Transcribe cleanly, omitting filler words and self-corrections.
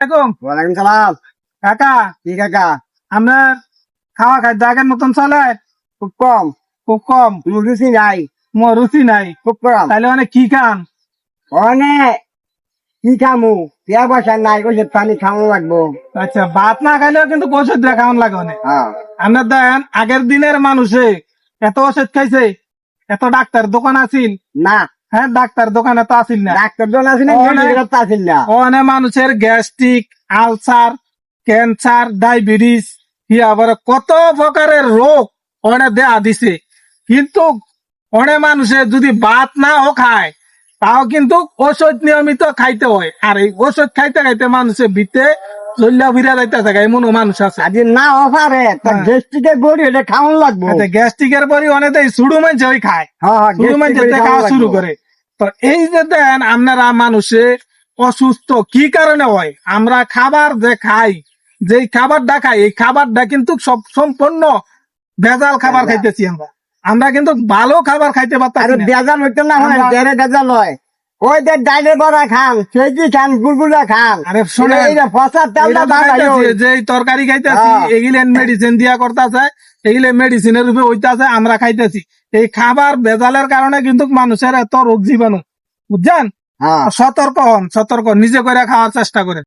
ওয়ালাইকুম সালাম। কাকা কি কাকা? আপনার খাওয়া খাদ্য আগের মতন চলে? খুব কম, খুব কম, কোনো রুচি নাই, মোর রুচি নাই। খুব কম। তাইলে অনেক কি খান? অনেক কি খামু, পেয়া পয়সা নাই, ওষুধ পানি খামু লাগবো। আচ্ছা, ভাত না খাইলেও কিন্তু ওষুধ দিয়ে খাওয়ান লাগে অনেক। হ্যাঁ, আপনার দেখেন আগের দিনের মানুষে এত ওষুধ খাইছে, এত ডাক্তার দোকান আছিল। না হ্যাঁ, ডাক্তার দোকানে তো আছিল না। ডাক্তার জন আছে না, অনেক- মেডিকেল আসেন না। অনেক মানুষের গ্যাস্ট্রিক, আলসার, ক্যান্সার, ডায়াবেটিস, আবার কত প্রকারের রোগ অনেক দেয়া দিছে। কিন্তু অনেক মানুষের যদি ভাত নাও খায় তাও কিন্তু ওষুধ নিয়মিত খাইতে হয়। আর এই ওষুধ খাইতে খাইতে মানুষের ভিতরে চল্লা ফিরা যাইতে থাকে, এমনও মানুষ আছে। আজ না অফারে তার হ্যাঁ। গেস্টিকের বড়ি এটা খাওয়ান লাগবো। আচ্ছা, গ্যাস্ট্রিকের পরই অনেকেই শুরু মানছে ওই খায়, হ্যাঁ হ্যাঁ, শুরু মানছে gastric বড়ি খাওয়া খাওয়ান শুরু লাগবো। করে। তো এই যে দেন আপনারা মানুষে অসুস্থ কি কারণে হয়? আমরা খাবার যে খাই, যে খাবারটা খাই, এই খাবারটা কিন্তু সব সম্পূর্ণ ভেজাল খাবার ভেজাল। খাইতেছি আমরা। আমরা কিন্তু ভালো খাবার খাইতে আরে পারতাছি না। বেজাল হইতে না হয়, আমরা- দেড়ে বেজাল হয়। ওই যে ডাইলে বড়া খান, সেজি খান, গুলগুলা খান। আরে শোনেন, এইটা ফসার তেলটা এইটা তো বানাই খাইতাছি, ওই। যে তরকারি খাইতেছি হ্যাঁ। এগুলেন মেডিসিন দিয়া করতেছে, এগুলো মেডিসিনের রূপে হইতাছে, আমরা খাইতেছি। এই খাবার ভেজালের কারণে কিন্তু মানুষের এত রোগ জীবাণু, বুঝছেন? হ্যাঁ। সতর্ক হন, সতর্ক নিজে করে খাওয়ার চেষ্টা করেন।